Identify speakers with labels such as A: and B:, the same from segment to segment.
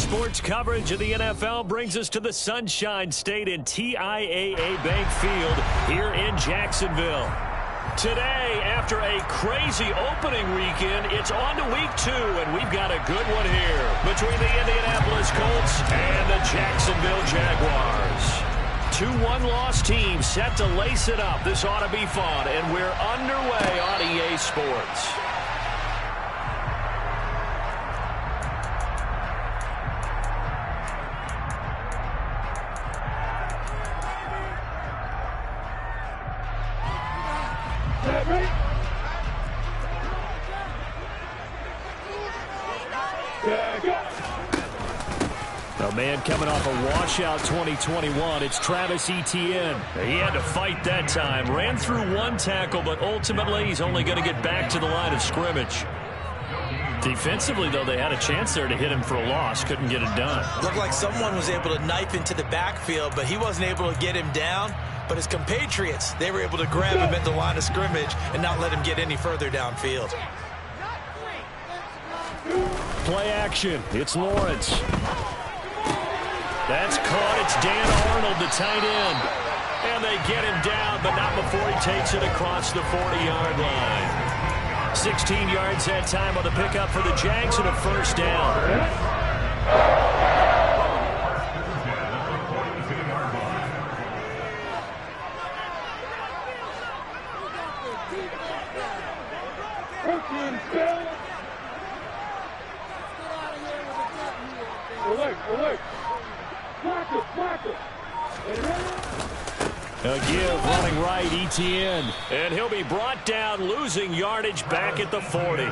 A: Sports coverage of the NFL brings us to the Sunshine State in TIAA Bank Field here in Jacksonville. Today, after a crazy opening weekend, it's on to week 2, and we've got a good one here between the Indianapolis Colts and the Jacksonville Jaguars. 2 one-loss teams set to lace it up. This ought to be fun, and we're underway on EA Sports. A man coming off a washout 2021, it's Travis Etienne. He had to fight that time. Ran through 1 tackle, but ultimately he's only going to get back to the line of scrimmage. Defensively, though, they had a chance there to hit him for a loss. Couldn't get it done.
B: Looked like someone was able to knife into the backfield, but he wasn't able to get him down. But his compatriots, they were able to grab him at the line of scrimmage and not let him get any further downfield.
A: Play action. It's Lawrence. That's caught. It's Dan Arnold, the tight end. And they get him down, but not before he takes it across the 40-yard line. 16 yards that time on the pickup for the Jags and a first down. A give, running right, Etienne. And he'll be brought down, losing yardage back at the 40.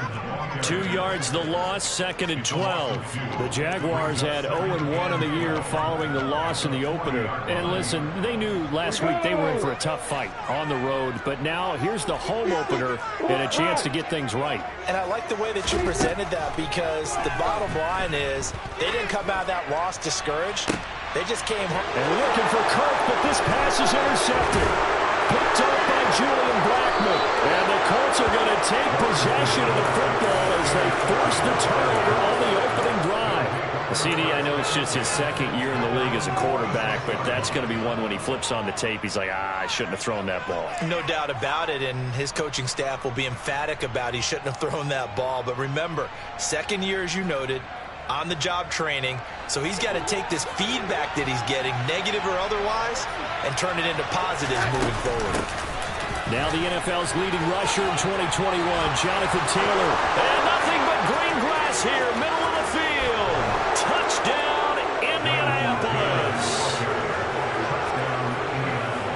A: 2 yards the loss, 2nd and 12. The Jaguars had 0-1 in the year following the loss in the opener. And listen, they knew last week they were in for a tough fight on the road. But now here's the home opener and a chance to get things right.
B: And I like the way that you presented that, because the bottom line is they didn't come out of that loss discouraged. They just came home.
A: And looking for Kirk, but this pass is intercepted. Picked up by Julian Blackman. And the Colts are going to take possession of the football as they force the turnover on the opening drive. CD, I know it's just his 2nd year in the league as a quarterback, but that's going to be one when he flips on the tape. He's like, I shouldn't have thrown that ball.
B: No doubt about it, and his coaching staff will be emphatic about he shouldn't have thrown that ball. But remember, 2nd year, as you noted, on-the-job training, so he's got to take this feedback that he's getting, negative or otherwise, and turn it into positives moving forward.
A: Now the NFL's leading rusher in 2021, Jonathan Taylor. And nothing but green grass here, middle of the field. Touchdown, Indianapolis.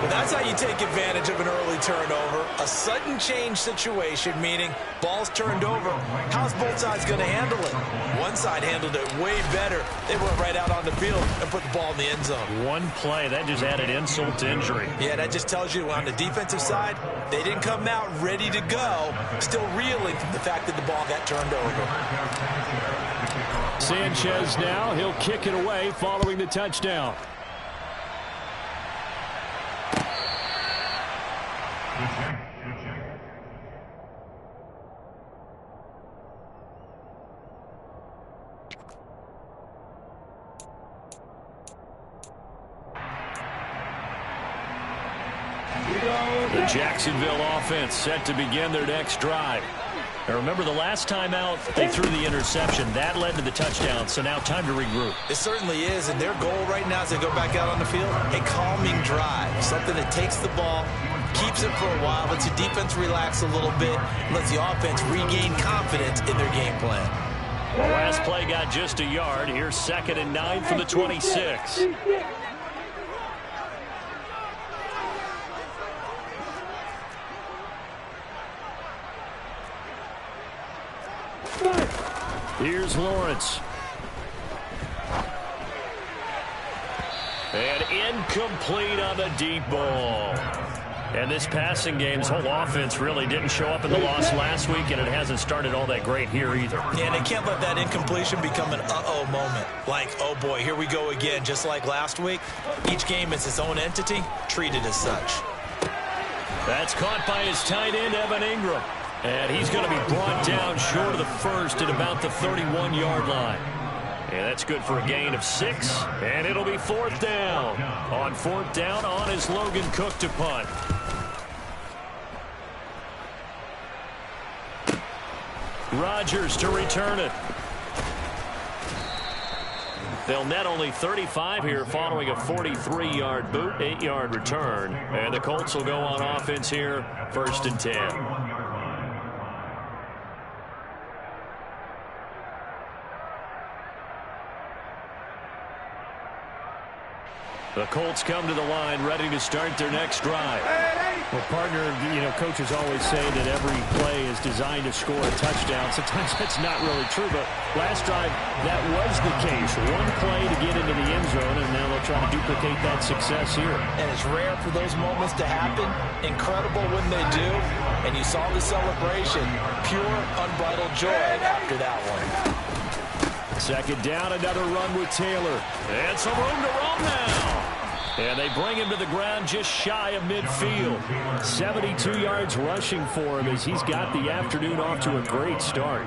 B: Well, that's how you take advantage of an early turnover. A sudden change situation, meaning ball's turned over. How's both sides going to handle it? One side handled it way better. They went right out on the field and put the ball in the end zone.
A: One play, that just added insult to injury.
B: Yeah, that just tells you on the defensive side, they didn't come out ready to go, still reeling from the fact that the ball got turned over.
A: Sanchez now, he'll kick it away following the touchdown. The Jacksonville offense set to begin their next drive. Now remember, the last time out, they threw the interception. That led to the touchdown, so now time to regroup.
B: It certainly is, and their goal right now as they go back out on the field, a calming drive, something that takes the ball, keeps it for a while, lets the defense relax a little bit, lets the offense regain confidence in their game plan.
A: The last play got just a yard. Here's 2nd and 9 from the 26. Here's Lawrence. And incomplete on the deep ball. And this passing game's whole offense really didn't show up in the loss last week, and it hasn't started all that great here either.
B: Yeah, and they can't let that incompletion become an uh-oh moment. Like, oh boy, here we go again, just like last week. Each game is its own entity, treated as such.
A: That's caught by his tight end, Evan Ingram. And he's going to be brought down short of the first at about the 31-yard line. And that's good for a gain of 6. And it'll be 4th down. On 4th down, on is Logan Cook to punt. Rodgers to return it. They'll net only 35 here following a 43-yard boot, 8-yard return. And the Colts will go on offense here, 1st and 10. The Colts come to the line, ready to start their next drive.
C: Well, partner, coaches always say that every play is designed to score a touchdown. Sometimes that's not really true, but last drive, that was the case. One play to get into the end zone, and now they'll try to duplicate that success here.
B: And it's rare for those moments to happen. Incredible when they do. And you saw the celebration. Pure, unbridled joy after that one.
A: 2nd down, another run with Taylor. And some room to roam now. And they bring him to the ground just shy of midfield. 72 yards rushing for him as he's got the afternoon off to a great start.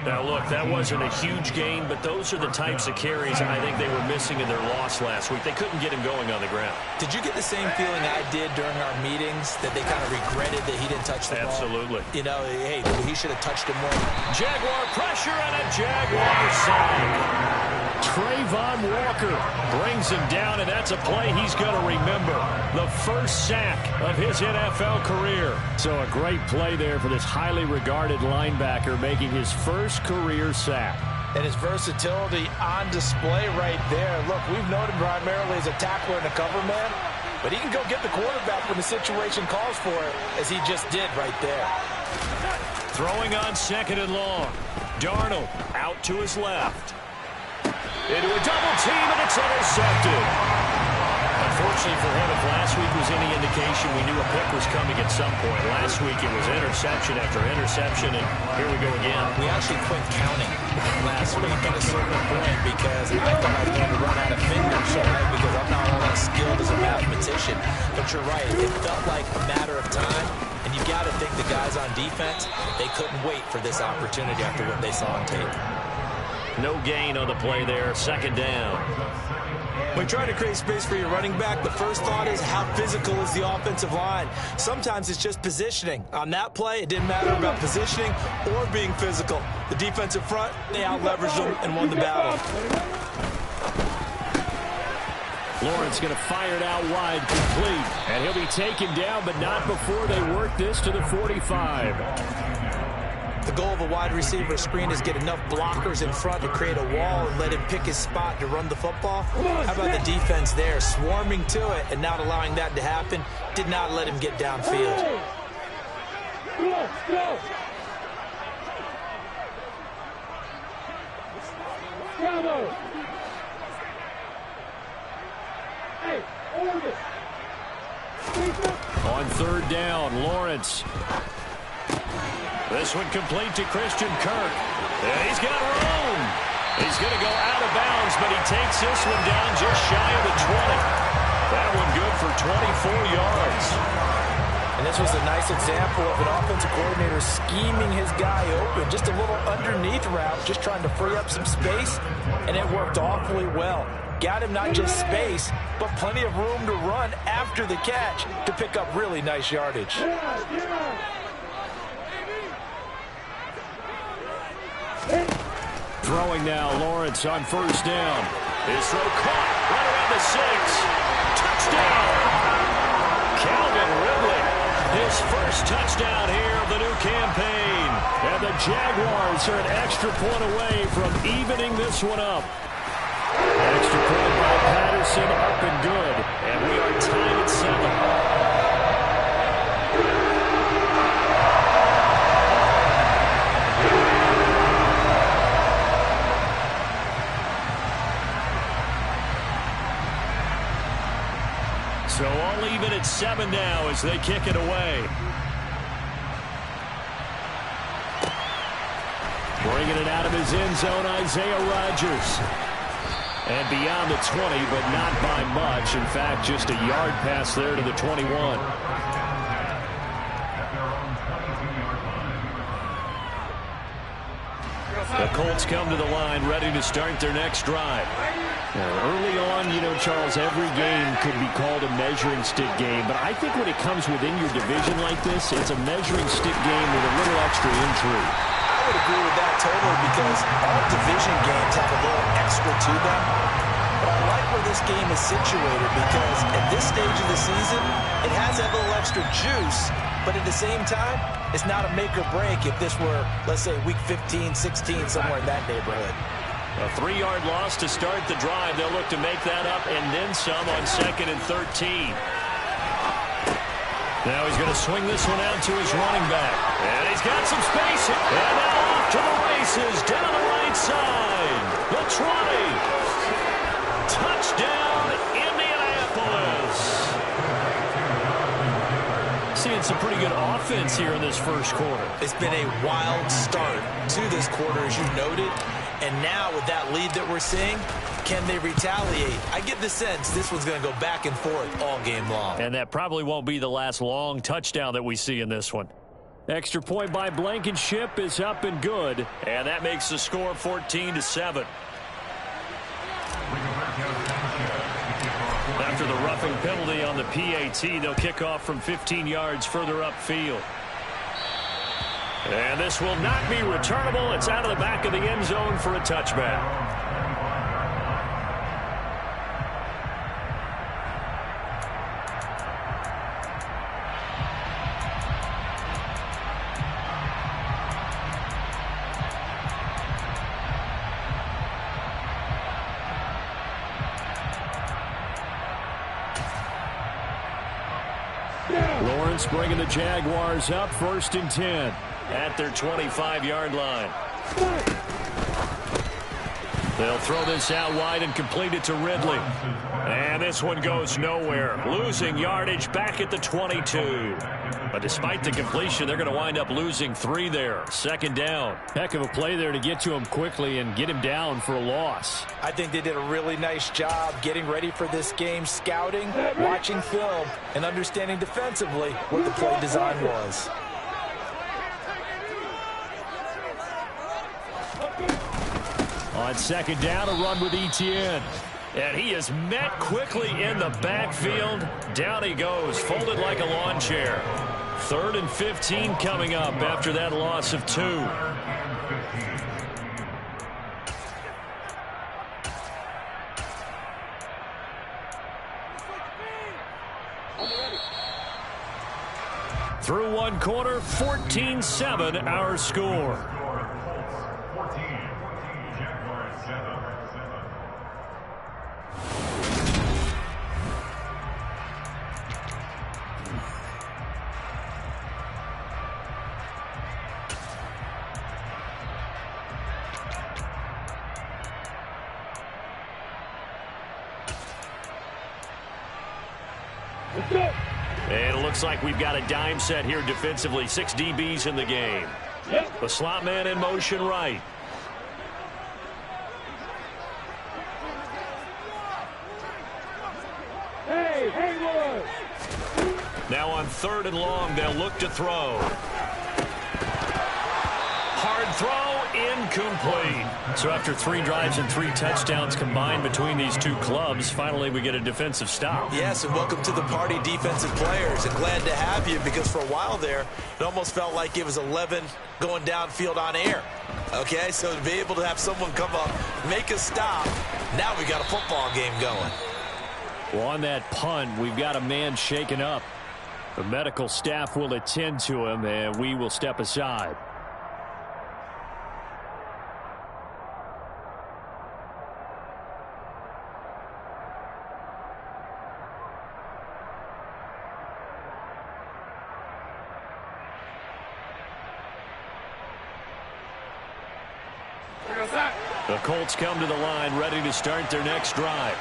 A: Now, look, that wasn't a huge gain, but those are the types of carries I think they were missing in their loss last week. They couldn't get him going on the ground.
B: Did you get the same feeling I did during our meetings, that they kind of regretted that he didn't touch the ball?
A: Absolutely.
B: Hey, he should have touched it more.
A: Jaguar pressure and a Jaguar sack. Trayvon Walker brings him down, and that's a play he's going to remember. The first sack of his NFL career.
C: So a great play there for this highly regarded linebacker, making his first career sack.
B: And his versatility on display right there. Look, we've known him primarily as a tackler and a cover man, but he can go get the quarterback when the situation calls for it, as he just did right there.
A: Throwing on 2nd and long. Darnold out to his left. Into a double team, and it's intercepted. Unfortunately for him, if last week was any indication, we knew a pick was coming at some point. Last week it was interception after interception, and here we go again.
B: We actually quit counting last week at a certain point because I thought I was going to run out of fingers, right? Because I'm not all that skilled as a mathematician. But you're right, it felt like a matter of time. And you got to think the guys on defense, they couldn't wait for this opportunity after what they saw on tape.
A: No gain on the play there, 2nd down.
B: When trying to create space for your running back, the first thought is how physical is the offensive line. Sometimes it's just positioning. On that play, it didn't matter about positioning or being physical. The defensive front, they out-leveraged them and won the battle.
C: Lawrence going to fire it out wide, complete. And he'll be taken down, but not before they work this to the 45.
B: The goal of a wide receiver screen is get enough blockers in front to create a wall and let him pick his spot to run the football. How about the defense there, swarming to it and not allowing that to happen? Did not let him get downfield.
C: On 3rd down, Lawrence.
A: This one complete to Christian Kirk. And he's got room. He's going to go out of bounds, but he takes this one down just shy of the 20. That one good for 24 yards.
B: And this was a nice example of an offensive coordinator scheming his guy open. Just a little underneath route, just trying to free up some space, and it worked awfully well. Got him not just space, but plenty of room to run after the catch to pick up really nice yardage.
C: Throwing now, Lawrence on 1st down.
A: His throw caught right around the 6. Touchdown! Calvin Ridley, his first touchdown here of the new campaign.
C: And the Jaguars are an extra point away from evening this one up. Extra point by Patterson, up and good.
A: And we are tied at 7. So all even at 7 now as they kick it away.
C: Bringing it out of his end zone, Isaiah Rodgers. And beyond the 20, but not by much. In fact, just a yard pass there to the 21. The
A: Colts come to the line, ready to start their next drive.
C: Early on, Charles, every game could be called a measuring stick game. But I think when it comes within your division like this, it's a measuring stick game with a little extra intrigue.
B: I would agree with that totally because all division games have a little extra to them. But I like where this game is situated because at this stage of the season, it has that little extra juice. But at the same time, it's not a make or break if this were, let's say, week 15, 16, somewhere in that neighborhood.
A: A 3-yard loss to start the drive. They'll look to make that up and then some on 2nd and 13. Now he's going to swing this one out to his running back. And he's got some space. And now off to the races down the right side. The 20. Touchdown, Indianapolis. Seeing some pretty good offense here in this first quarter.
B: It's been a wild start to this quarter, as you noted. And now with that lead that we're seeing, can they retaliate? I get the sense this one's going to go back and forth all game long.
A: And that probably won't be the last long touchdown that we see in this one. Extra point by Blankenship is up and good. And that makes the score 14-7. After the roughing penalty on the PAT, they'll kick off from 15 yards further upfield. And this will not be returnable. It's out of the back of the end zone for a touchback.
C: Lawrence bringing the Jaguars up 1st and 10.
A: At their 25-yard line. They'll throw this out wide and complete it to Ridley. And this one goes nowhere. Losing yardage back at the 22. But despite the completion, they're going to wind up losing 3 there. 2nd down.
C: Heck of a play there to get to him quickly and get him down for a loss.
B: I think they did a really nice job getting ready for this game, scouting, watching film, and understanding defensively what the play design was.
C: On 2nd down, a run with Etienne.
A: And he is met quickly in the backfield. Down he goes, folded like a lawn chair. 3rd and 15 coming up after that loss of 2. Through one quarter, 14-7 our score. And it looks like we've got a dime set here defensively. 6 DBs in the game. The slot man in motion right. Now on 3rd and long, they'll look to throw. Hard throw, incomplete. So after 3 drives and 3 touchdowns combined between these two clubs, finally we get a defensive stop.
B: Yes, and welcome to the party, defensive players. And glad to have you because for a while there, it almost felt like it was 11 going downfield on air. Okay, so to be able to have someone come up, make a stop, now we got a football game going.
C: Well, on that punt, we've got a man shaken up. The medical staff will attend to him, and we will step aside.
A: The Colts come to the line, ready to start their next drive.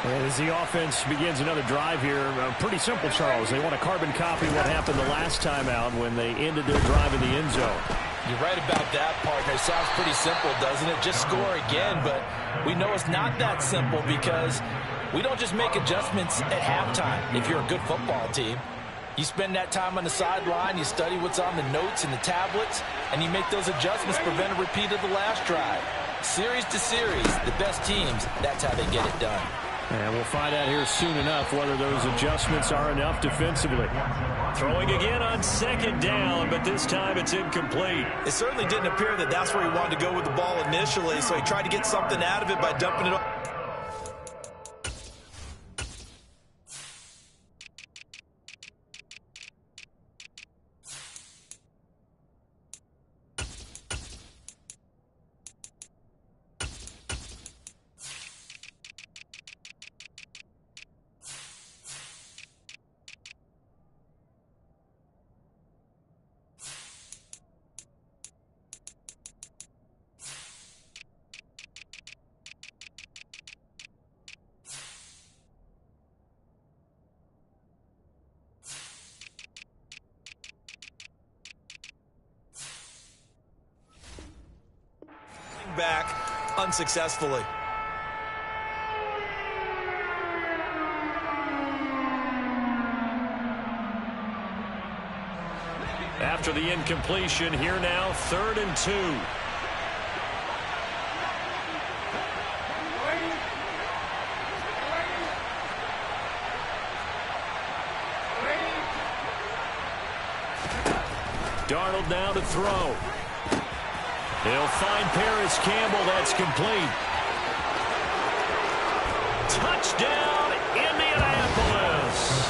C: And as the offense begins another drive here, pretty simple, Charles. They want to carbon copy what happened the last time out when they ended their drive in the end zone.
B: You're right about that, partner. Sounds pretty simple, doesn't it? Just score again, but we know it's not that simple because we don't just make adjustments at halftime if you're a good football team. You spend that time on the sideline, you study what's on the notes and the tablets, and you make those adjustments to prevent a repeat of the last drive. Series to series, the best teams, that's how they get it done.
C: And we'll find out here soon enough whether those adjustments are enough defensively.
A: Throwing again on second down, but this time it's incomplete.
B: It certainly didn't appear that that's where he wanted to go with the ball initially, so he tried to get something out of it by dumping it off. Back unsuccessfully.
A: After the incompletion, here now, 3rd and 2. Darnold now to throw. He'll find Paris Campbell. That's complete. Touchdown, Indianapolis.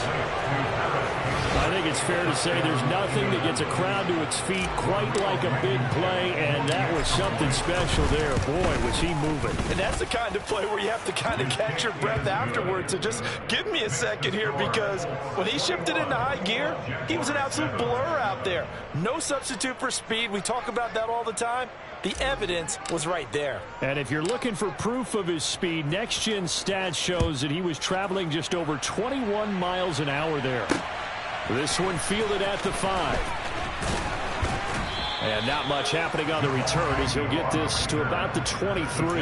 C: I think it's fair to say there's nothing that gets a crowd to its feet quite like a big play, and that was something special there. Boy, was he moving.
B: And that's the kind of play where you have to kind of catch your breath afterwards. So just give me a second here, because when he shifted into high gear, he was an absolute blur out there. No substitute for speed. We talk about that all the time. The evidence was right there.
C: And if you're looking for proof of his speed, Next Gen Stats shows that he was traveling just over 21 miles an hour there. This one fielded at the 5. And not much happening on the return as he'll get this to about the 23.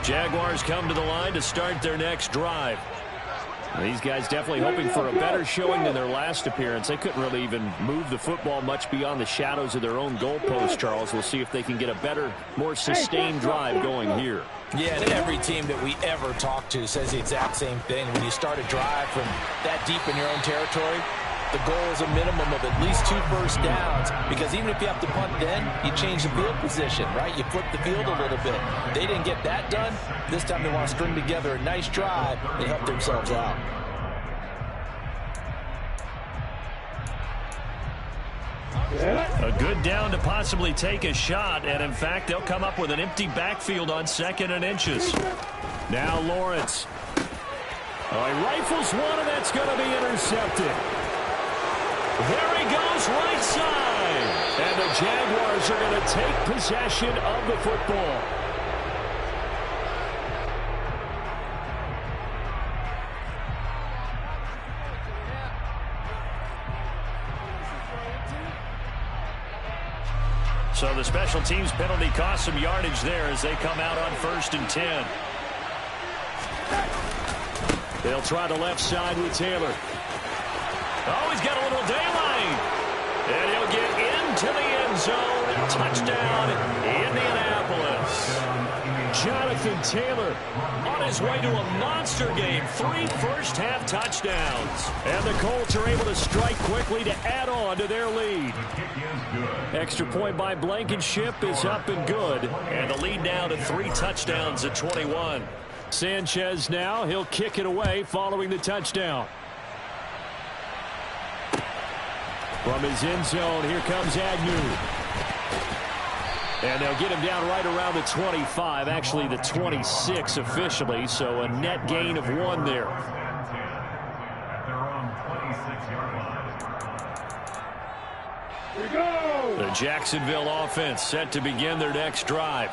A: Jaguars come to the line to start their next drive. These guys definitely hoping for a better showing than their last appearance. They couldn't really even move the football much beyond the shadows of their own goalpost, Charles. We'll see if they can get a better, more sustained drive going here.
B: Yeah, and every team that we ever talk to says the exact same thing. When you start a drive from that deep in your own territory, the goal is a minimum of at least 2 first downs, because even if you have to punt then, you change the field position, right? You flip the field a little bit. They didn't get that done. This time they want to string together a nice drive and help themselves out.
A: A good down to possibly take a shot, and in fact, they'll come up with an empty backfield on 2nd and inches. Now Lawrence. Oh, he rifles one, and that's going to be intercepted. There he goes, right side. And the Jaguars are going to take possession of the football. So the special teams penalty cost some yardage there as they come out on 1st and 10. They'll try the left side with Taylor. Oh, he's got a little daylight. And he'll get into the end zone. Touchdown, Indianapolis. Jonathan Taylor on his way to a monster game. 3 first-half touchdowns. And the Colts are able to strike quickly to add on to their lead. Extra point by Blankenship is up and good. And the lead now to 3 touchdowns at 21. Sanchez now, he'll kick it away following the touchdown. From his end zone, here comes Agnew. And they'll get him down right around the 25, actually the 26 officially, so a net gain of 1 there. The Jacksonville offense set to begin their next drive.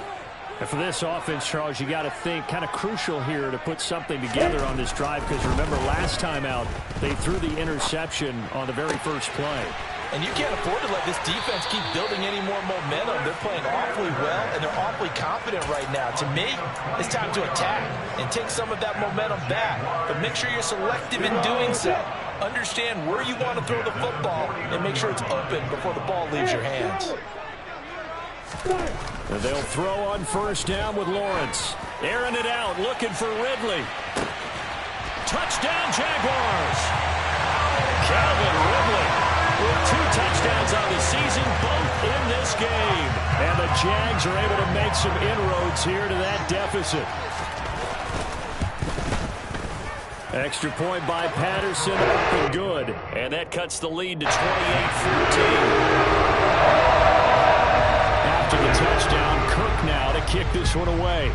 C: And for this offense, Charles, you got to think kind of crucial here to put something together on this drive, because remember last time out they threw the interception on the very first play.
B: And you can't afford to let this defense keep building any more momentum. They're playing awfully well, and they're awfully confident right now. To me, it's time to attack and take some of that momentum back. But make sure you're selective in doing so. Understand where you want to throw the football and make sure it's open before the ball leaves your hands.
C: And they'll throw on first down with Lawrence. Airing it out, looking for Ridley. Touchdown, Jaguars. Calvin Ridley with 2 touchdowns on the season, both in this game. And the Jags are able to make some inroads here to that deficit. Extra point by Patterson, up and good.
A: And that cuts the lead to 28-14.
C: After the touchdown, Kirk now to kick this one away.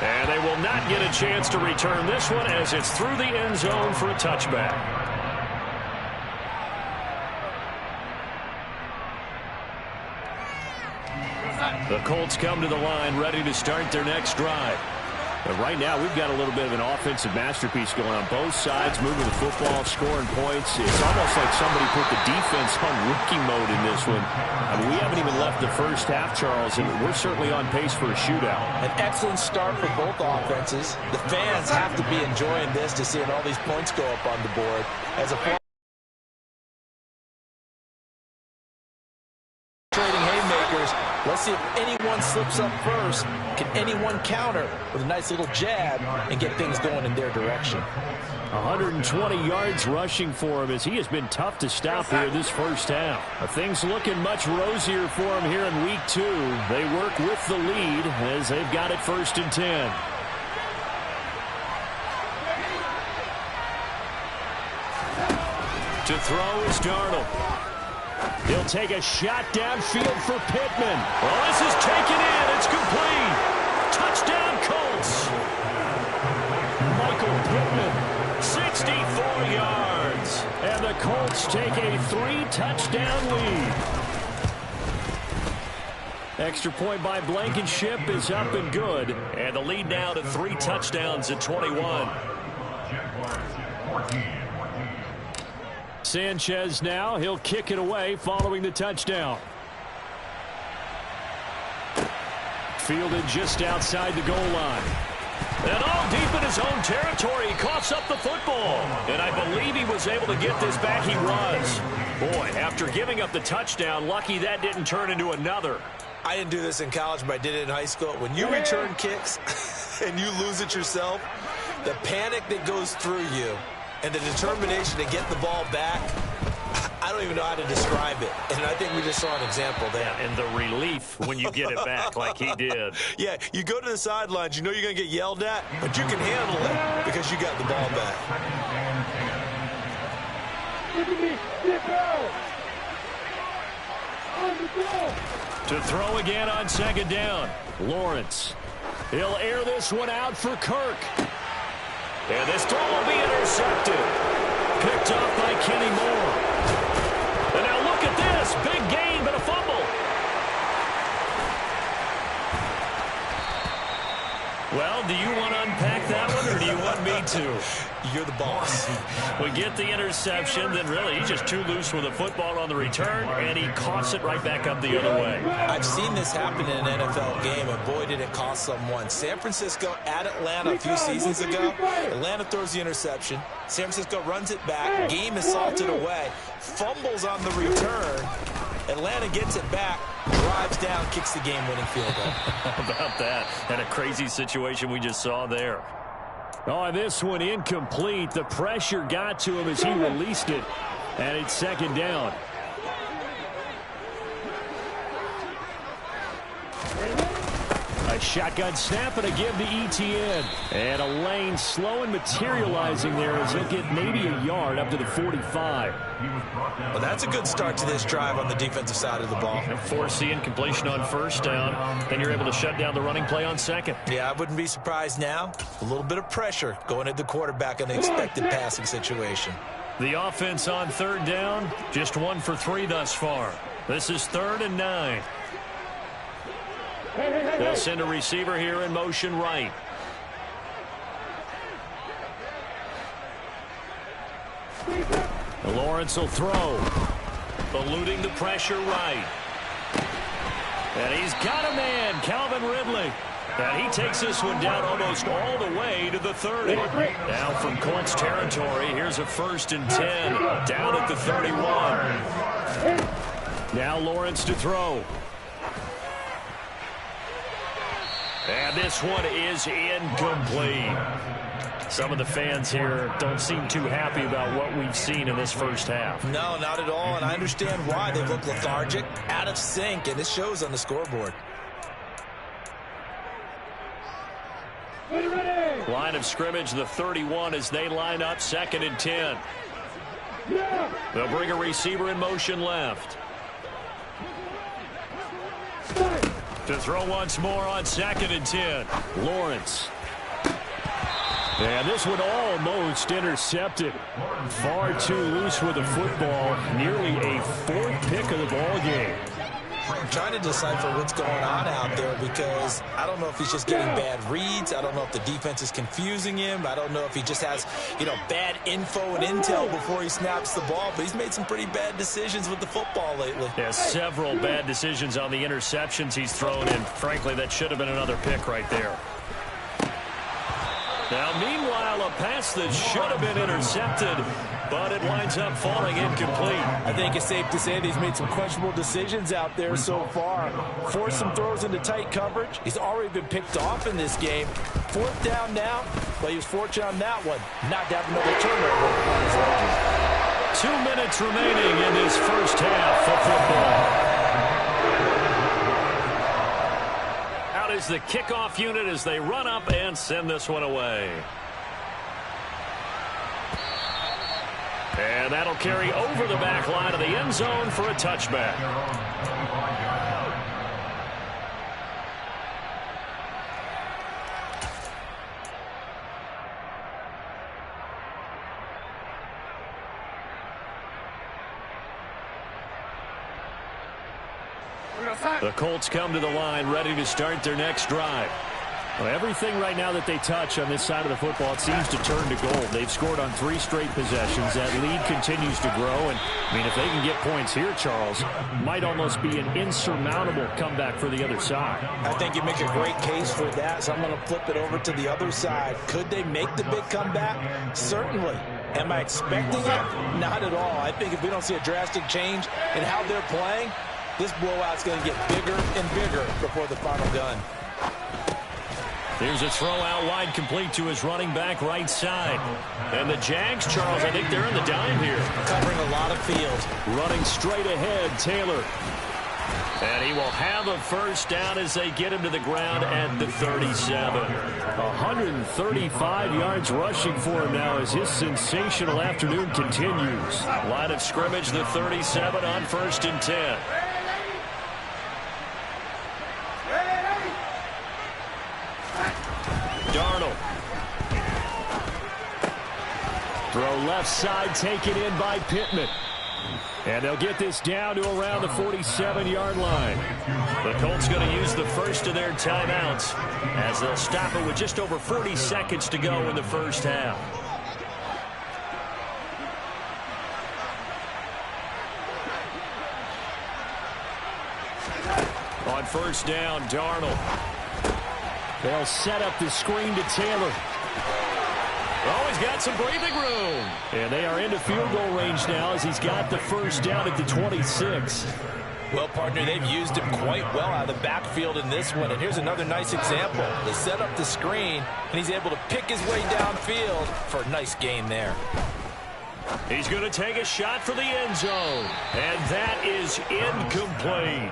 C: And they will not get a chance to return this one as it's through the end zone for a touchback. The Colts come to the line ready to start their next drive. But right now, we've got a little bit of an offensive masterpiece going on both sides, moving the football, scoring points. It's almost like somebody put the defense on rookie mode in this one. I mean, we haven't even left the first half, Charles, and we're certainly on pace for a shootout.
B: An excellent start for both offenses. The fans have to be enjoying this to seeing all these points go up on the board. As a trading haymakers, let's see if anyone slips up first. Can anyone counter with a nice little jab and get things going in their direction?
C: 120 yards rushing for him as he has been tough to stop here this first half. Things looking much rosier for him here in week 2. They work with the lead as they've got it 1st and 10. To throw is Darnold. He'll take a shot downfield for Pittman. Well, this is taken in. It's complete. Touchdown, Colts. Michael Pittman, 64 yards. And the Colts take a 3-touchdown lead. Extra point by Blankenship is up and good.
A: And the lead now to 3 touchdowns at 21.
C: Sanchez now. He'll kick it away following the touchdown. Fielded just outside the goal line. And all deep in his own territory. He coughs up the football. And I believe he was able to get this back. He was. Boy, after giving up the touchdown, lucky that didn't turn into another.
B: I didn't do this in college, but I did it in high school. When you return kicks and you lose it yourself, the panic that goes through you and the determination to get the ball back, I don't even know how to describe it. And I think we just saw an example there.
A: And the relief when you get it back like he did.
B: Yeah, you go to the sidelines, you know you're going to get yelled at, but you can handle it because you got the ball back.
C: To throw again on 2nd down. Lawrence. He'll air this one out for Kirk.
A: And this throw will be intercepted.
C: Picked off by Kenny Moore.
A: And now look at this. Big gain, but a fumble. Well, do you want to unpack that one, or do you want me to?
B: You're the boss.
A: We get the interception, then really he's just too loose with the football on the return, and he coughs it right back up the other way.
B: I've seen this happen in an NFL game, and boy, did it cost someone. San Francisco at Atlanta a few seasons ago. Atlanta throws the interception. San Francisco runs it back. Game is salted away. Fumbles on the return. Atlanta gets it back, drives down, kicks the game-winning field goal.
A: How about that? And a crazy situation we just saw there.
C: Oh, this one incomplete. The pressure got to him as he released it. And it's 2nd down. A shotgun snap and a give to Etienne. And a lane slow and materializing there as he'll get maybe a yard up to the 45.
B: Well, that's a good start to this drive on the defensive side of the ball.
A: And forcing completion on 1st down, and you're able to shut down the running play on 2nd.
B: Yeah, I wouldn't be surprised now. A little bit of pressure going at the quarterback in the expected passing situation.
A: The offense on 3rd down, just 1 for 3 thus far. This is 3rd and 9. They'll send a receiver here in motion right. Lawrence will throw. Eluding the pressure right. And he's got a man, Calvin Ridley. And he takes this one down almost all the way to the 30. Now from Colts territory, here's a 1st and 10. Down at the 31. Now Lawrence to throw. And this one is incomplete. Some of the fans here don't seem too happy about what we've seen in this first half.
B: No, not at all, and I understand why. They look lethargic, out of sync, and it shows on the scoreboard.
A: Line of scrimmage, the 31 as they line up 2nd and 10. They'll bring a receiver in motion left. To throw once more on 2nd and 10. Lawrence. And this one almost intercepted. Far too loose with the football. Nearly a 4th pick of the ball game.
B: I'm trying to decipher what's going on out there because I don't know if he's just getting bad reads. I don't know if the defense is confusing him. I don't know if he just has, bad info and intel before he snaps the ball. But he's made some pretty bad decisions with the football lately.
A: Yeah, several bad decisions on the interceptions he's thrown, and frankly, that should have been another pick right there. Now, meanwhile, a pass that should have been intercepted, but it winds up falling incomplete.
B: I think it's safe to say that he's made some questionable decisions out there so far. Forced some throws into tight coverage. He's already been picked off in this game. 4th down now, but he was fortunate on that one. Not to have another turnover on his edges.
A: 2 minutes remaining in this first half of football. Is the kickoff unit as they run up and send this one away. And that'll carry over the back line of the end zone for a touchback. The Colts come to the line ready to start their next drive.
C: Well, everything right now that they touch on this side of the football, it seems to turn to gold. They've scored on 3 straight possessions. That lead continues to grow. And, if they can get points here, Charles, might almost be an insurmountable comeback for the other side.
B: I think you make a great case for that, so I'm going to flip it over to the other side. Could they make the big comeback? Certainly. Am I expecting it? Not at all. I think if we don't see a drastic change in how they're playing, this blowout's going to get bigger and bigger before the final gun.
A: Here's a throw out wide, complete to his running back right side. And the Jags, Charles, I think they're in the dime here.
B: Covering a lot of field.
A: Running straight ahead, Taylor. And he will have a first down as they get him to the ground at the 37.
C: 135 yards rushing for him now as his sensational afternoon continues.
A: Line of scrimmage, the 37 on 1st and 10. Darnold. Throw left side, taken in by Pittman.
C: And they'll get this down to around the 47-yard line.
A: The Colts going to use the first of their timeouts as they'll stop it with just over 40 seconds to go in the first half. On 1st down, Darnold.
C: They'll set up the screen to Taylor.
A: Oh, he's got some breathing room.
C: And they are into field goal range now as he's got the first down at the 26.
B: Well, partner, they've used him quite well out of the backfield in this one. And here's another nice example. They set up the screen, and he's able to pick his way downfield for a nice gain there.
A: He's going to take a shot for the end zone. And that is incomplete.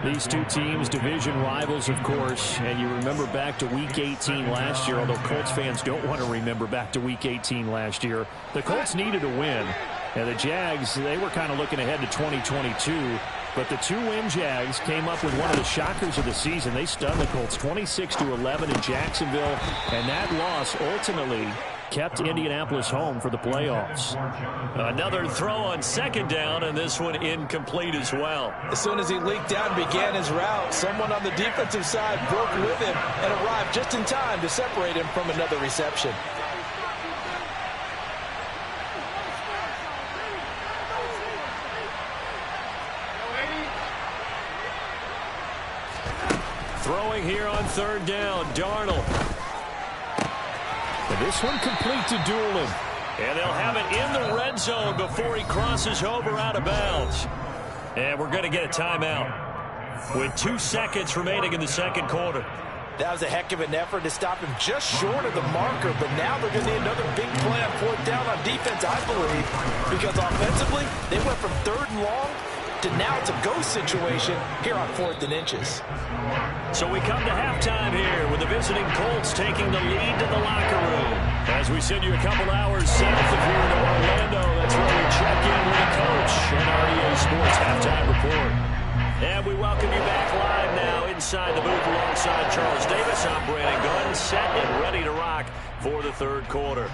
C: These two teams, division rivals, of course. And you remember back to Week 18 last year, although Colts fans don't want to remember back to Week 18 last year. The Colts needed a win. And the Jags, they were kind of looking ahead to 2022. But the two-win Jags came up with one of the shockers of the season. They stunned the Colts 26-11 in Jacksonville. And that loss ultimately kept Indianapolis home for the playoffs.
A: Another throw on second down, and this one incomplete as well.
B: As soon as he leaked out and began his route, someone on the defensive side broke with him and arrived just in time to separate him from another reception.
A: Throwing here on third down, Darnold.
C: And this one complete to Doolin.
A: And they'll have it in the red zone before he crosses over out of bounds. And we're going to get a timeout with 2 seconds remaining in the second quarter.
B: That was a heck of an effort to stop him just short of the marker, but now they're going to need another big play on fourth down on defense, I believe, because offensively, they went from third and long to now it's a go situation here on 4th and inches.
A: So we come to halftime here with the visiting Colts taking the lead to the locker room. As we send you a couple hours south of here to Orlando, that's where we check in with the coach and our EA Sports halftime report. And we welcome you back live now inside the booth alongside Charles Davis. I'm Brandon Gunn, set and ready to rock for the third quarter.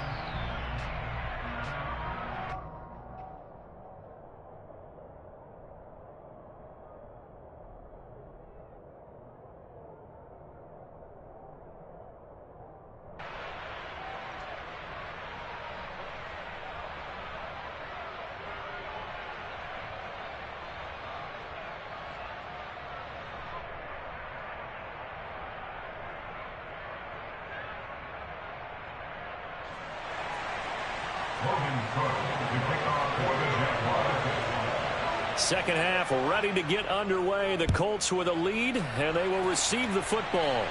A: Second half ready to get underway. The Colts with a lead, and they will receive the football.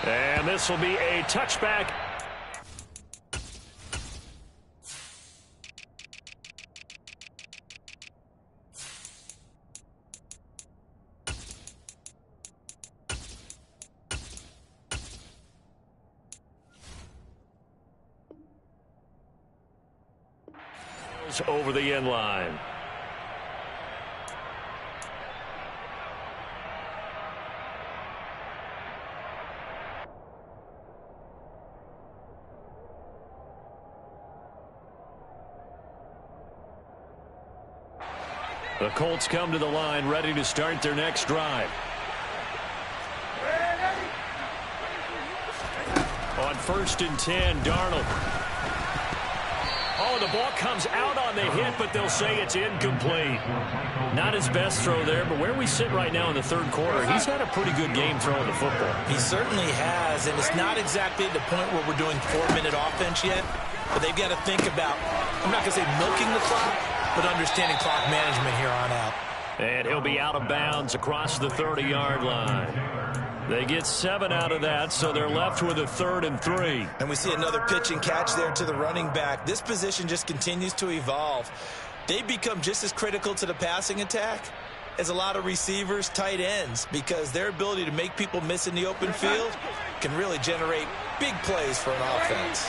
A: And this will be a touchback. Over the end line. The Colts come to the line ready to start their next drive. On 1st and 10, Darnold. Oh, the ball comes out on the hit, but they'll say it's incomplete. Not his best throw there, but where we sit right now in the third quarter, he's had a pretty good game throwing the football.
B: He certainly has, and it's not exactly at the point where we're doing 4-minute offense yet, but they've got to think about, I'm not going to say milking the clock, but understanding clock management here on out.
A: And he'll be out of bounds across the 30-yard line. They get 7 out of that, so they're left with a 3rd and 3.
B: And we see another pitch and catch there to the running back. This position just continues to evolve. They become just as critical to the passing attack as a lot of receivers, tight ends, because their ability to make people miss in the open field can really generate big plays for an offense.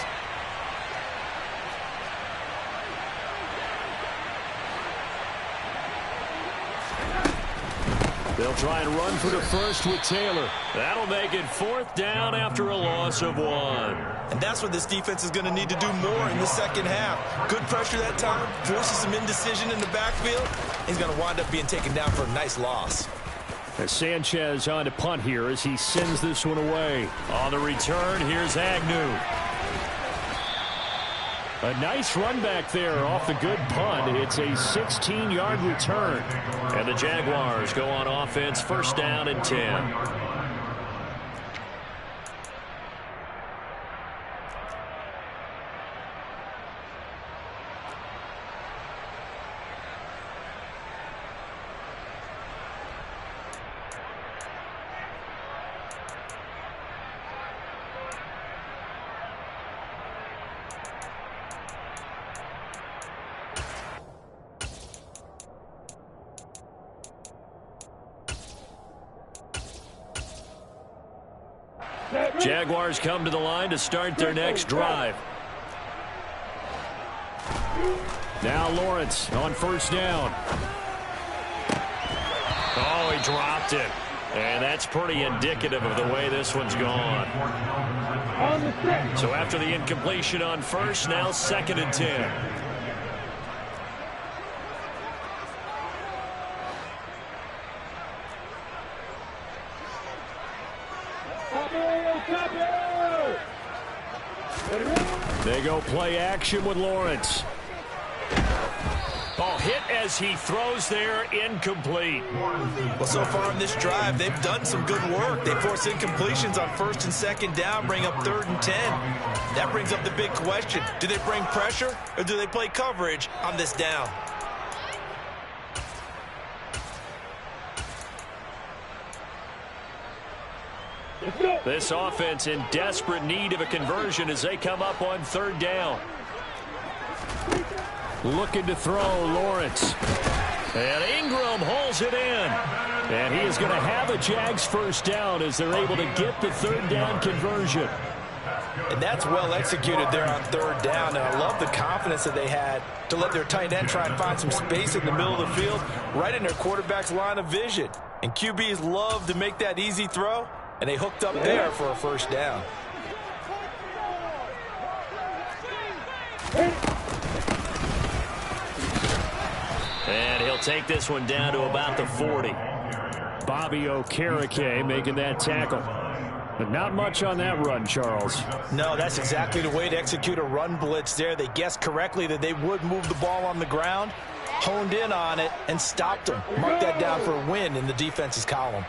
A: They'll try and run for the first with Taylor. That'll make it 4th down after a loss of 1.
B: And that's what this defense is going to need to do more in the second half. Good pressure that time, forces some indecision in the backfield. He's going to wind up being taken down for a nice loss.
C: As Sanchez on to punt here as he sends this one away.
A: On the return, here's Agnew.
C: A nice run back there off the good punt. It's a 16-yard return.
A: And the Jaguars go on offense, 1st down and 10. Jaguars come to the line to start their next drive.
C: Now Lawrence on 1st down.
A: Oh, he dropped it. And that's pretty indicative of the way this one's gone. So after the incompletion on first, now 2nd and 10. They go play action with Lawrence. Oh, hit as he throws there, incomplete.
B: Well, so far in this drive, they've done some good work. They force incompletions on 1st and 2nd down, bring up 3rd and 10. That brings up the big question. Do they bring pressure or do they play coverage on this down?
A: This offense in desperate need of a conversion as they come up on 3rd down. Looking to throw, Lawrence. And Ingram holds it in. And he is going to have a Jags 1st down as they're able to get the 3rd down conversion.
B: And that's well executed there on 3rd down. And I love the confidence that they had to let their tight end try and find some space in the middle of the field, right in their quarterback's line of vision. And QBs love to make that easy throw, and they hooked up there for a 1st down.
A: And he'll take this one down to about the 40. Bobby Okereke making that tackle. But not much on that run, Charles.
B: No, that's exactly the way to execute a run blitz there. They guessed correctly that they would move the ball on the ground, honed in on it, and stopped them. Mark that down for a win in the defense's column.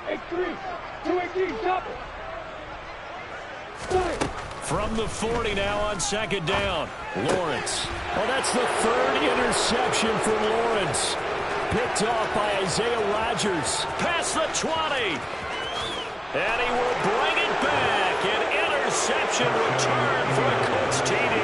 D: 8-3, 2-18, stop it.
A: From the 40 now on 2nd down. Lawrence. Oh, that's the 3rd interception for Lawrence. Picked off by Isaiah Rodgers. Past the 20. And he will bring it back. An interception return for a Colts TD.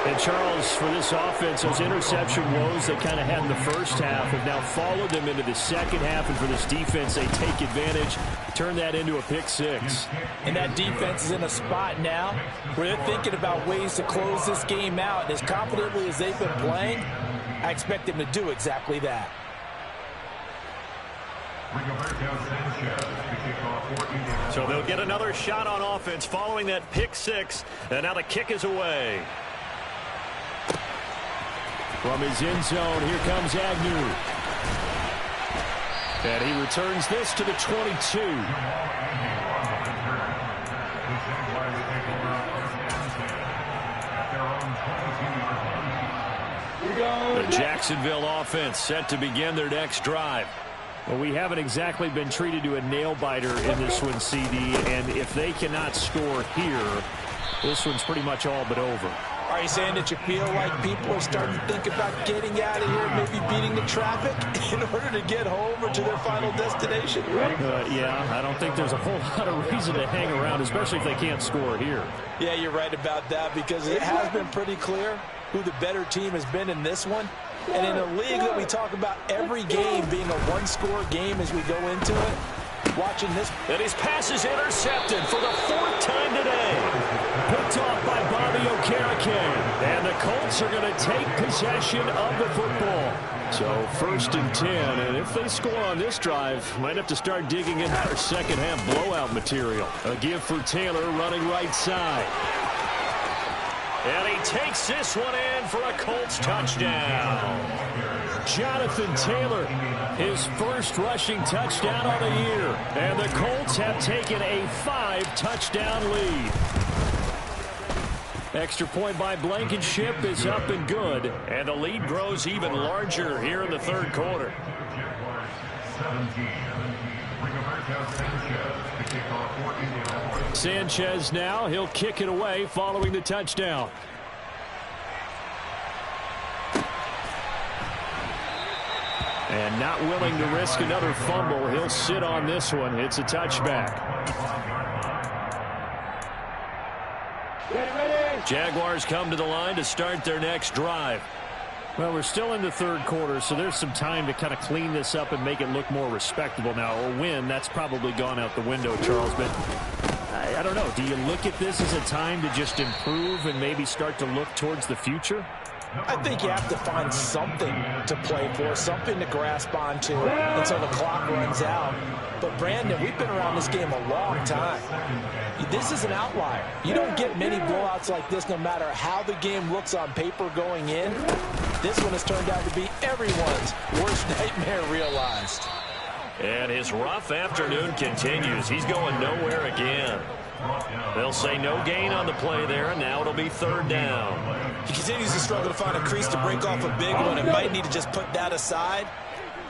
A: And Charles, for this offense, those interception woes they kind of had in the first half have now followed them into the second half. And for this defense, they take advantage, turn that into a pick 6.
B: And that defense is in a spot now where they're thinking about ways to close this game out. And as confidently as they've been playing, I expect them to do exactly that.
A: So they'll get another shot on offense following that pick 6. And now the kick is away. From his end zone, here comes Agnew. And he returns this to the 22. The Jacksonville offense set to begin their next drive. Well, we haven't exactly been treated to a nail-biter in this one, CD, and if they cannot score here, this one's pretty much all but over.
B: Are you saying that you feel like people are starting to think about getting out of here, maybe beating the traffic in order to get home or to their final destination?
C: Yeah, I don't think there's a whole lot of reason to hang around, especially if they can't score here.
B: Yeah, you're right about that, because it has been pretty clear who the better team has been in this one. And in a league that we talk about every game being a one-score game as we go into it, watching this.
A: And his pass is intercepted for the 4th time today. Picked off by Bobby Okereke. And the Colts are going to take possession of the football. So 1st and 10. And if they score on this drive, might have to start digging into our second half blowout material. A give for Taylor running right side. And he takes this one in for a Colts touchdown. Jonathan Taylor, his first rushing touchdown on the year. And the Colts have taken a 5-touchdown lead. Extra point by Blankenship is up and good. And the lead grows even larger here in the 3rd quarter. Sanchez now, he'll kick it away following the touchdown. And not willing to risk another fumble, he'll sit on this one. It's a touchback. Jaguars come to the line to start their next drive. Well, we're still in the 3rd quarter, so there's some time to kind of clean this up and make it look more respectable now. A win, that's probably gone out the window, Charles, but I don't know. Do you look at this as a time to just improve and maybe start to look towards the future?
B: I think you have to find something to play for, something to grasp onto until the clock runs out. But, Brandon, we've been around this game a long time. This is an outlier. You don't get many blowouts like this no matter how the game looks on paper going in. This one has turned out to be everyone's worst nightmare realized.
A: And his rough afternoon continues. He's going nowhere again. They'll say no gain on the play there, and now it'll be third down.
B: He continues to struggle to find a crease to break off a big one and might need to just put that aside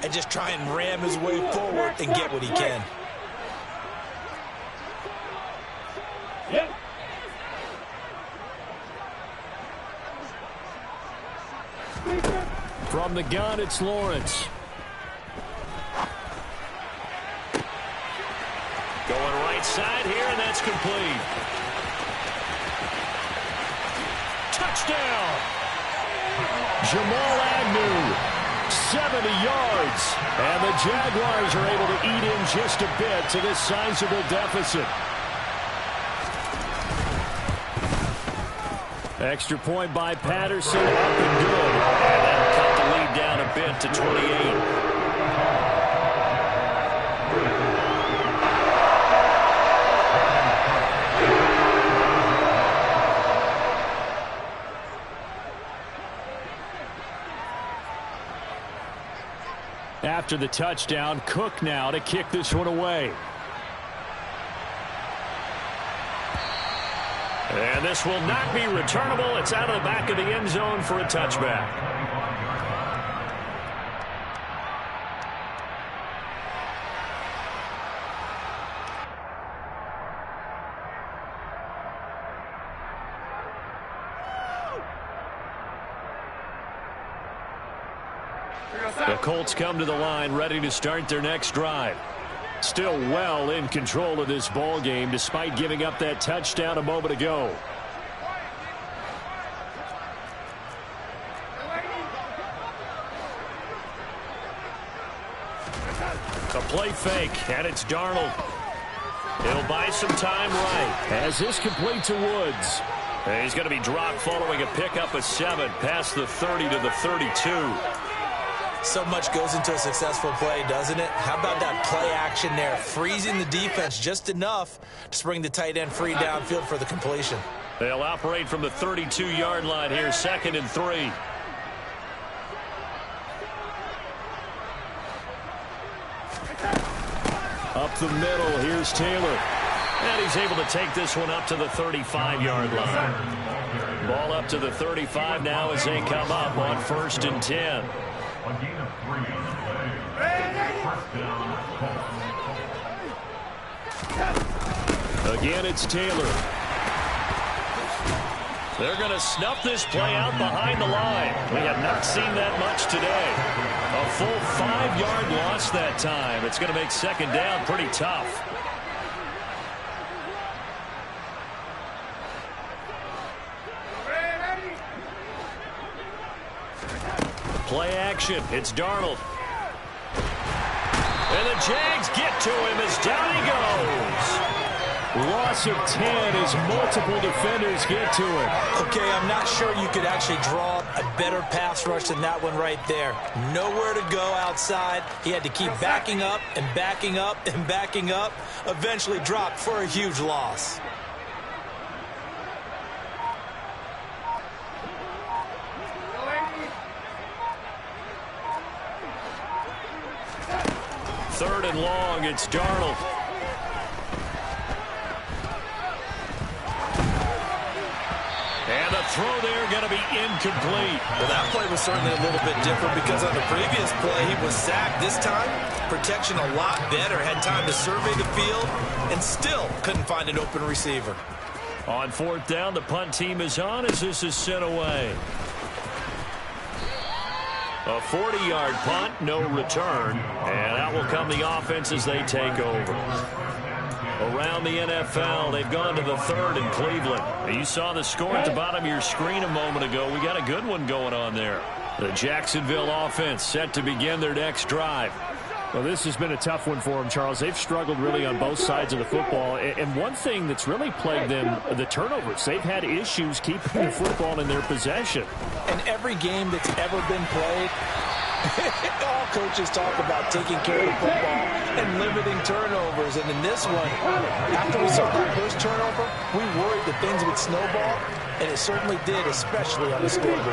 B: and just try and ram his way forward and get what he can.
C: From the gun, it's Lawrence.
A: Going right side here, and that's complete. Touchdown! Jamal Agnew, 70 yards. And the Jaguars are able to eat in just a bit to this sizable deficit.
C: Extra point by Patterson, up and good.
A: And that'll cut the lead down a bit to 28.
C: After the touchdown, Cook now to kick this one away.
A: And this will not be returnable. It's out of the back of the end zone for a touchback. The Colts come to the line ready to start their next drive. Still well in control of this ball game despite giving up that touchdown a moment ago. A play fake, and it's Darnold. He'll buy some time right.
C: As this complete to Woods.
A: And he's going to be dropped following a pickup of 7 past the 30 to the 32.
B: So much goes into a successful play, doesn't it? How about that play action there, freezing the defense just enough to bring the tight end free downfield for the completion.
A: They'll operate from the 32-yard line here, 2nd and 3.
C: Up the middle, here's Taylor.
A: And he's able to take this one up to the 35-yard line. Ball up to the 35 now as they come up on 1st and 10.
C: Again, it's Taylor.
A: They're going to snuff this play out behind the line. We have not seen that much today. A full 5-yard loss that time. It's going to make 2nd down pretty tough. Play action. It's Darnold. And the Jags get to him as down he goes.
C: Loss of 10 as multiple defenders get to him.
B: Okay, I'm not sure you could actually draw a better pass rush than that one right there. Nowhere to go outside. He had to keep backing up and backing up and backing up. Eventually dropped for a huge loss.
A: Third and long, it's Darnold. And the throw there going to be incomplete.
B: Well, that play was certainly a little bit different because on the previous play he was sacked. This time, protection a lot better. Had time to survey the field and still couldn't find an open receiver.
A: On 4th down, the punt team is on as this is sent away. A 40-yard punt, no return. And out will come the offense as they take over. Around the NFL, they've gone to the 3rd in Cleveland. You saw the score at the bottom of your screen a moment ago. We got a good one going on there. The Jacksonville offense set to begin their next drive.
C: Well, this has been a tough one for them, Charles. They've struggled really on both sides of the football. And one thing that's really plagued them, the turnovers. They've had issues keeping the football in their possession.
B: In every game that's ever been played, all coaches talk about taking care of the football and limiting turnovers. And in this one, after we saw that first turnover, we worried that things would snowball, and it certainly did, especially on the scoreboard.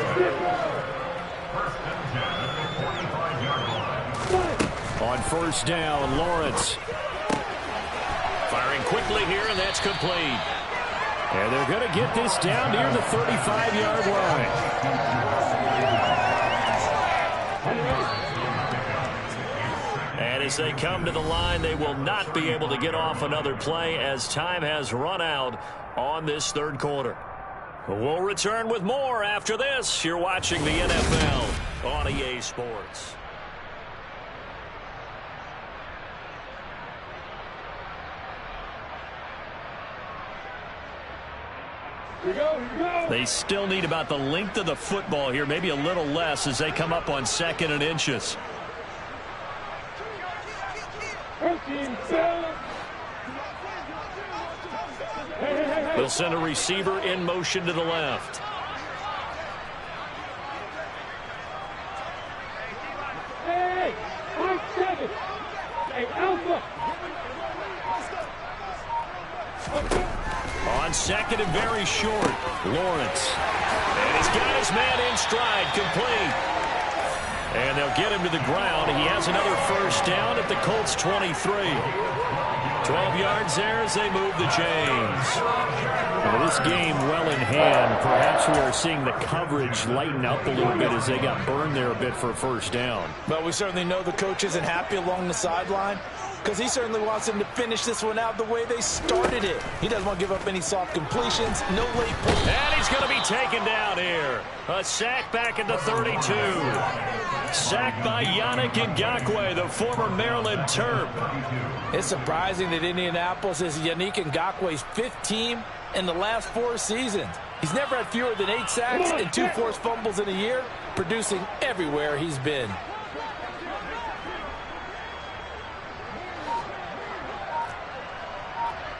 C: On first down, Lawrence.
A: Firing quickly here, and that's complete.
C: And they're going to get this down near the 35-yard line.
A: And as they come to the line, they will not be able to get off another play as time has run out on this third quarter. We'll return with more after this. You're watching the NFL on EA Sports.
D: Here we go.
A: They still need about the length of the football here, maybe a little less as they come up on 2nd and inches. They'll send a receiver in motion to the left.
D: Hey, 5-7. Hey, Alpha.
A: On 2nd and very short, Lawrence. And he's got his man in stride, complete. And they'll get him to the ground. He has another first down at the Colts 23. 12 yards there as they move the chains.
C: Well, this game well in hand. Perhaps we are seeing the coverage lighten up a little bit as they got burned there a bit for a first down.
B: But we certainly know the coach isn't happy along the sideline, because he certainly wants them to finish this one out the way they started it. He doesn't want to give up any soft completions, no late push.
A: And he's going to be taken down here. A sack back at the 32. Sacked by Yannick Ngakoue, the former Maryland Terp.
B: It's surprising that Indianapolis is Yannick Ngakoue's 5th team in the last 4 seasons. He's never had fewer than 8 sacks and 2 forced fumbles in a year, producing everywhere he's been.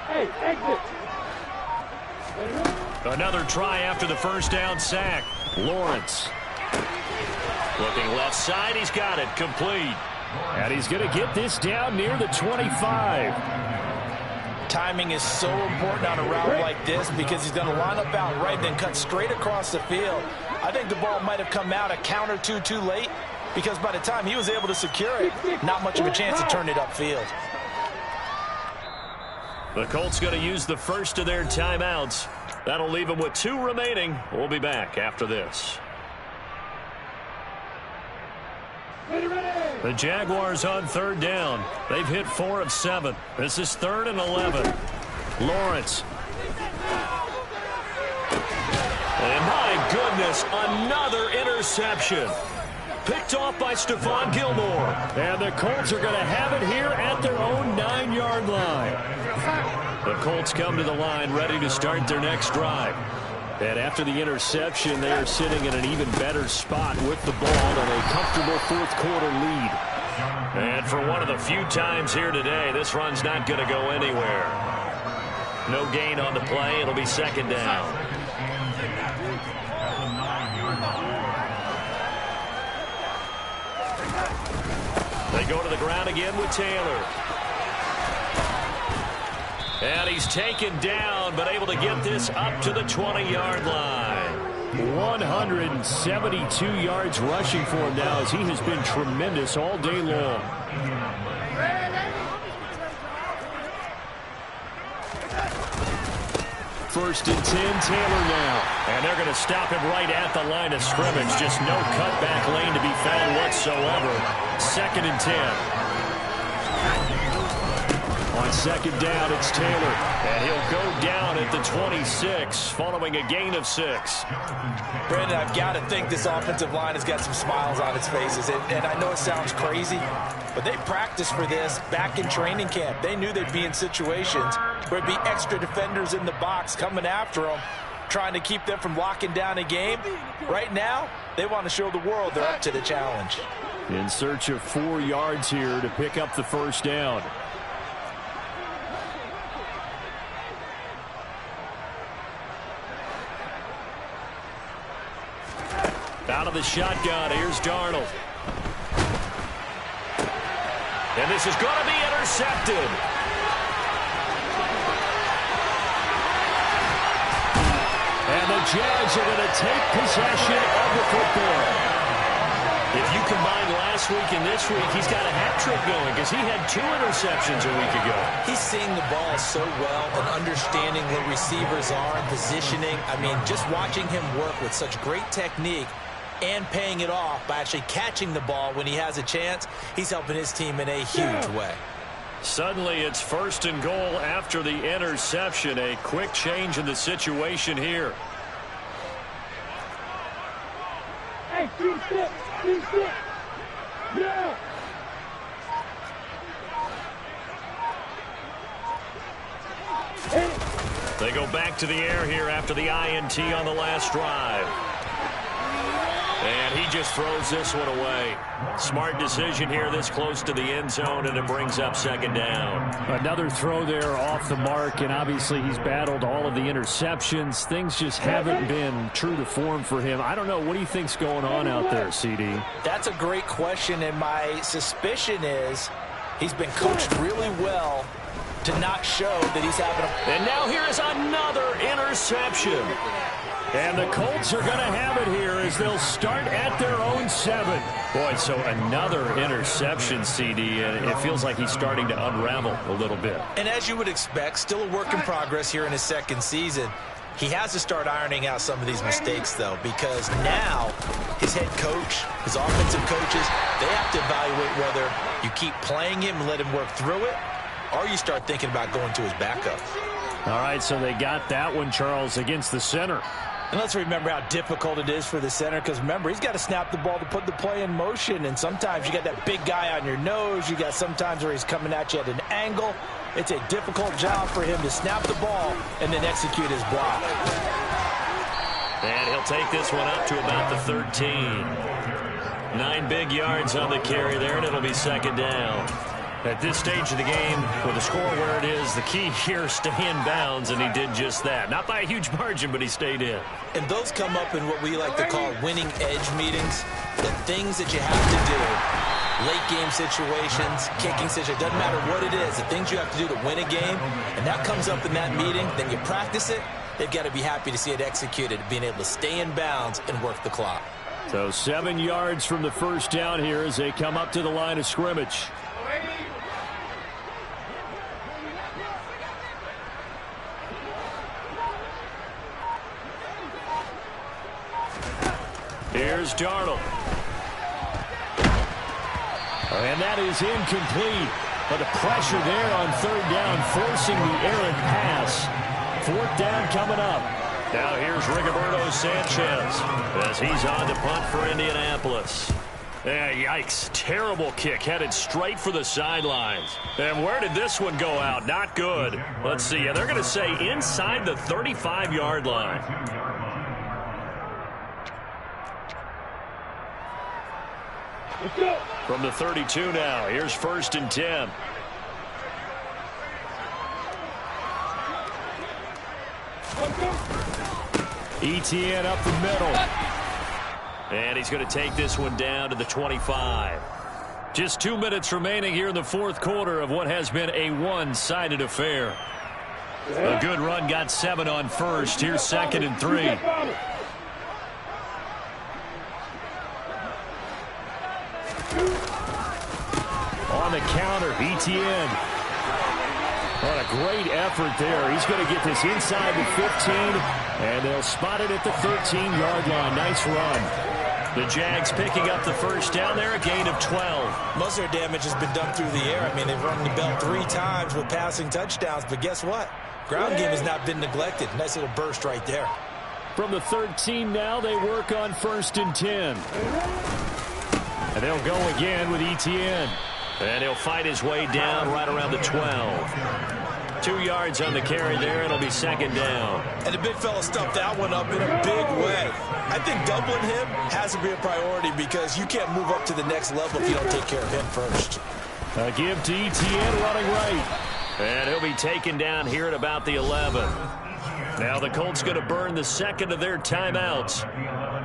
D: Hey, exit.
A: Another try after the first down sack.
C: Lawrence.
A: Looking left side, he's got it, complete.
C: And he's going to get this down near the 25.
B: Timing is so important on a route like this because he's going to line up out right, then cut straight across the field. I think the ball might have come out a count or two too late, because by the time he was able to secure it, not much of a chance to turn it upfield.
A: The Colts going to use the first of their timeouts. That'll leave them with 2 remaining. We'll be back after this. The Jaguars on 3rd down. They've hit 4 of 7. This is 3rd and 11. Lawrence. And my goodness, another interception. Picked off by Stephon Gilmore.
C: And the Colts are going to have it here at their own 9-yard line.
A: The Colts come to the line ready to start their next drive. And after the interception, they are sitting in an even better spot with the ball and a comfortable 4th quarter lead. And for one of the few times here today, this run's not going to go anywhere. No gain on the play. It'll be 2nd down. They go to the ground again with Taylor. And he's taken down, but able to get this up to the 20-yard line.
C: 172 yards rushing for him now, as he has been tremendous all day long. First and 10, Taylor now.
A: And they're going to stop him right at the line of scrimmage. Just no cutback lane to be found whatsoever. 2nd and 10. On 2nd down, it's Taylor. And he'll go down at the 26 following a gain of 6.
B: Brandon, I've got to think this offensive line has got some smiles on its faces. And I know it sounds crazy, but they practiced for this back in training camp. They knew they'd be in situations where there'd be extra defenders in the box coming after them, trying to keep them from locking down a game. Right now, they want to show the world they're up to the challenge.
C: In search of 4 yards here to pick up the first down. Out of the shotgun, here's Darnold. And this is going to be intercepted. And the Jags are going to take possession of the football. If you combine last week and this week, he's got a hat trick going because he had 2 interceptions a week ago.
B: He's seeing the ball so well and understanding where receivers are and positioning. I mean, just watching him work with such great technique and paying it off by actually catching the ball when he has a chance, he's helping his team in a huge way.
A: Suddenly it's 1st and goal after the interception. A quick change in the situation here.
D: Hey, 3-6. 3-6. Yeah.
A: They go back to the air here after the INT on the last drive. And he just throws this one away. Smart decision here this close to the end zone, and it brings up 2nd down.
C: Another throw there off the mark, and obviously he's battled all of the interceptions. Things just haven't been true to form for him. I don't know. What do you think's going on out there, CD?
B: That's a great question, and my suspicion is he's been coached really well to not show that he's having a...
A: And now here is another interception. And the Colts are going to have it here as they'll start at their own 7. Boy, so another interception, CD, and it feels like he's starting to unravel a little bit.
B: And as you would expect, still a work in progress here in his 2nd season. He has to start ironing out some of these mistakes, though, because now his head coach, his offensive coaches, they have to evaluate whether you keep playing him and let him work through it, or you start thinking about going to his backup.
C: All right, so they got that one, Charles, against the center.
B: And let's remember how difficult it is for the center, because remember, he's got to snap the ball to put the play in motion, and sometimes you got that big guy on your nose. You got sometimes where he's coming at you at an angle. It's a difficult job for him to snap the ball and then execute his block.
A: And he'll take this one up to about the 13. 9 big yards on the carry there, and it'll be 2nd down. At this stage of the game, with the score where it is, the key here, stay in bounds, and he did just that. Not by a huge margin, but he stayed in.
B: And those come up in what we like to call winning edge meetings. The things that you have to do, late game situations, kicking situations, doesn't matter what it is, the things you have to do to win a game, and that comes up in that meeting, then you practice it, they've got to be happy to see it executed, being able to stay in bounds and work the clock.
C: So 7 yards from the first down here as they come up to the line of scrimmage. Here's Darnold. And that is incomplete. But the pressure there on 3rd down, forcing the errant pass. 4th down coming up. Now here's Rigoberto Sanchez as he's on to punt for Indianapolis. Yikes. Terrible kick headed straight for the sidelines. And where did this one go out? Not good. Let's see. They're going to say inside the 35-yard line.
D: Let's go.
A: From the 32 now, here's 1st and 10. Etienne up the middle. And he's going to take this one down to the 25. Just 2 minutes remaining here in the 4th quarter of what has been a one-sided affair. A good run got 7 on 1st. Here's 2nd and 3. On the counter, Etienne. What a great effort there. He's going to get this inside the 15, and they'll spot it at the 13-yard line. Nice run. The Jags picking up the first down there, a gain of 12.
B: Most of their damage has been done through the air. I mean, they've rung the bell 3 times with passing touchdowns, but guess what? Ground game has not been neglected. Nice little burst right there.
C: From the 13 now, they work on 1st and 10. And they'll go again with Etienne.
A: And he'll fight his way down right around the 12. 2 yards on the carry there. It'll be second down.
B: And the big fella stuffed that one up in a big way. I think doubling him has to be a priority because you can't move up to the next level if you don't take care of him first.
C: A give to Etienne running right.
A: And he'll be taken down here at about the 11. Now the Colts going to burn the second of their timeouts.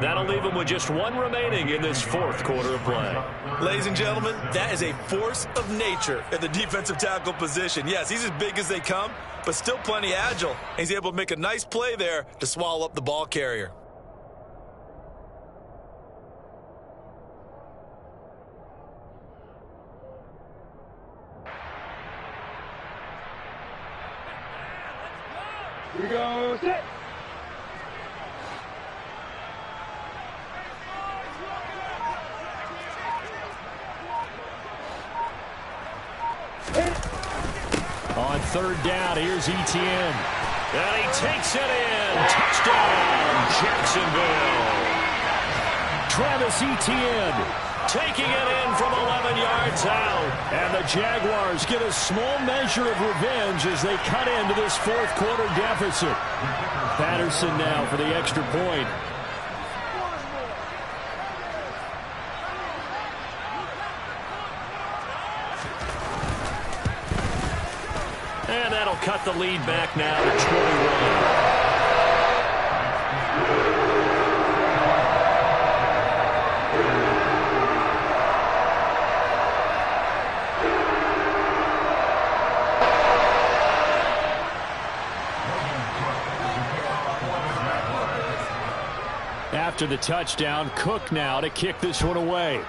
A: That'll leave them with just one remaining in this fourth quarter of play.
B: Ladies and gentlemen, that is a force of nature at the defensive tackle position. Yes, he's as big as they come, but still plenty agile. He's able to make a nice play there to swallow up the ball carrier.
D: Here we go, set.
C: On third down, here's Etienne.
A: And he takes it in. Touchdown, Jacksonville.
C: Travis Etienne
A: taking it in from 11 yards out.
C: And the Jaguars get a small measure of revenge as they cut into this fourth quarter deficit. Patterson now for the extra point.
A: And that'll cut the lead back now to 21.
C: After the touchdown, Cook now to kick this one away.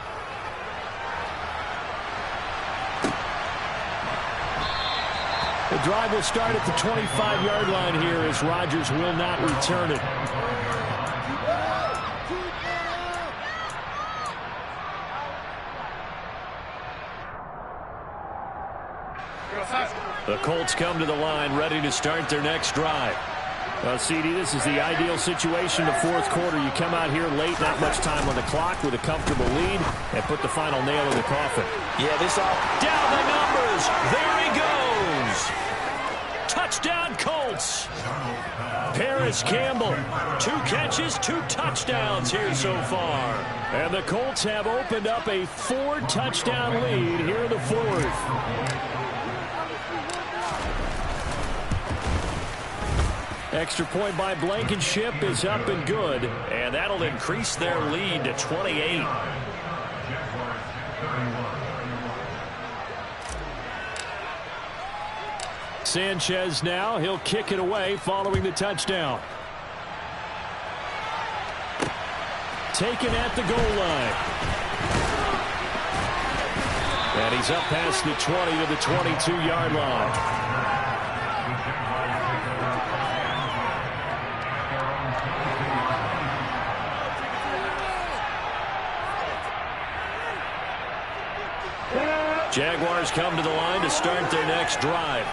C: The drive will start at the 25-yard line here as Rodgers will not return it.
A: The Colts come to the line ready to start their next drive.
C: Well, CD, this is the ideal situation in the fourth quarter. You come out here late, not much time on the clock, with a comfortable lead, and put the final nail in the coffin.
B: Yeah, this all...
A: Down the numbers. There he goes. Touchdown, Colts. Paris Campbell, 2 catches, 2 touchdowns here so far.
C: And the Colts have opened up a 4-touchdown lead here in the fourth. Extra point by Blankenship is up and good.
A: And that'll increase their lead to 28.
C: Sanchez now. He'll kick it away following the touchdown. Taken at the goal line. And he's up past the 20 to the 22-yard line.
A: Jaguars come to the line to start their next drive.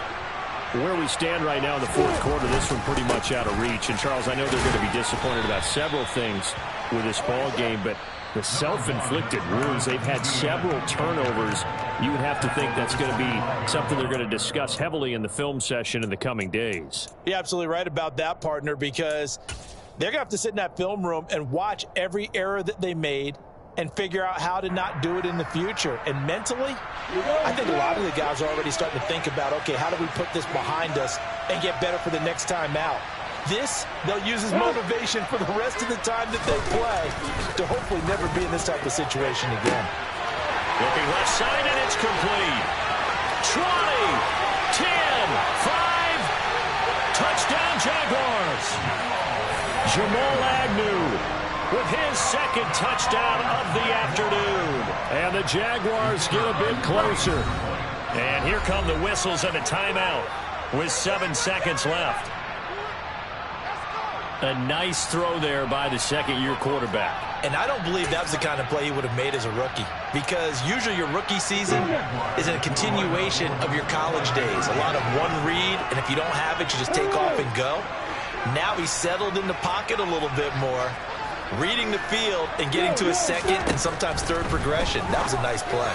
C: Where we stand right now in the fourth quarter, this one pretty much out of reach. And, Charles, I know they're going to be disappointed about several things with this ball game, but the self-inflicted wounds, they've had several turnovers. You would have to think that's going to be something they're going to discuss heavily in the film session in the coming days.
B: You're absolutely right about that, partner, because they're going to have to sit in that film room and watch every error that they made and figure out how to not do it in the future. And mentally, I think a lot of the guys are already starting to think about, okay, how do we put this behind us and get better for the next time out? This, they'll use as motivation for the rest of the time that they play to hopefully never be in this type of situation again.
A: Looking left side, and it's complete. 20, 10, 5, touchdown Jaguars. Jamal Agnew with his second touchdown of the afternoon.
C: And the Jaguars get a bit closer.
A: And here come the whistles and a timeout with 7 seconds left. A nice throw there by the second-year quarterback.
B: And I don't believe that was the kind of play he would have made as a rookie, because usually your rookie season is a continuation of your college days. A lot of one read, and if you don't have it, you just take off and go. Now he's settled in the pocket a little bit more, reading the field and getting to a second and sometimes third progression. That was a nice play.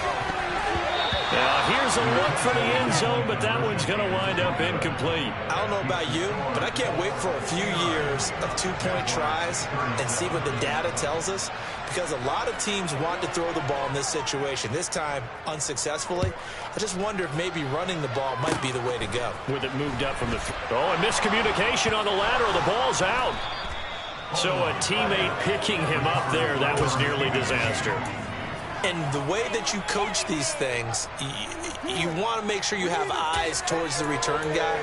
A: Here's a look for the end zone, but that one's going to wind up incomplete.
B: I don't know about you, but I can't wait for a few years of two-point tries and see what the data tells us, because a lot of teams want to throw the ball in this situation. This time, unsuccessfully. I just wonder if maybe running the ball might be the way to go.
A: With it moved up from the and miscommunication on the lateral. The ball's out. So a teammate picking him up there, that was nearly disaster.
B: And the way that you coach these things, you want to make sure you have eyes towards the return guy,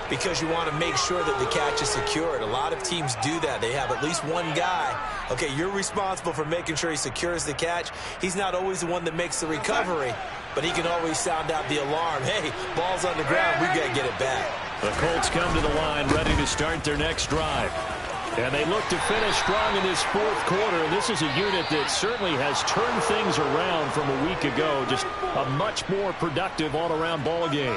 B: because you want to make sure that the catch is secured. A lot of teams do that. They have at least one guy. Okay, you're responsible for making sure he secures the catch. He's not always the one that makes the recovery, but he can always sound out the alarm. Hey, ball's on the ground. We've got to get it back.
A: The Colts come to the line ready to start their next drive. And they look to finish strong in this fourth quarter. This is a unit that certainly has turned things around from a week ago. Just a much more productive all-around ball game.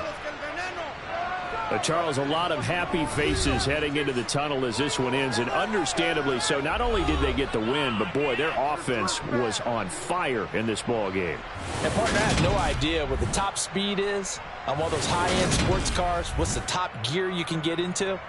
A: Charles, a lot of happy faces heading into the tunnel as this one ends, and understandably so. Not only did they get the win, but boy, their offense was on fire in this ball game.
B: And partner, I have no idea what the top speed is on one of those high-end sports cars. What's the top gear you can get into?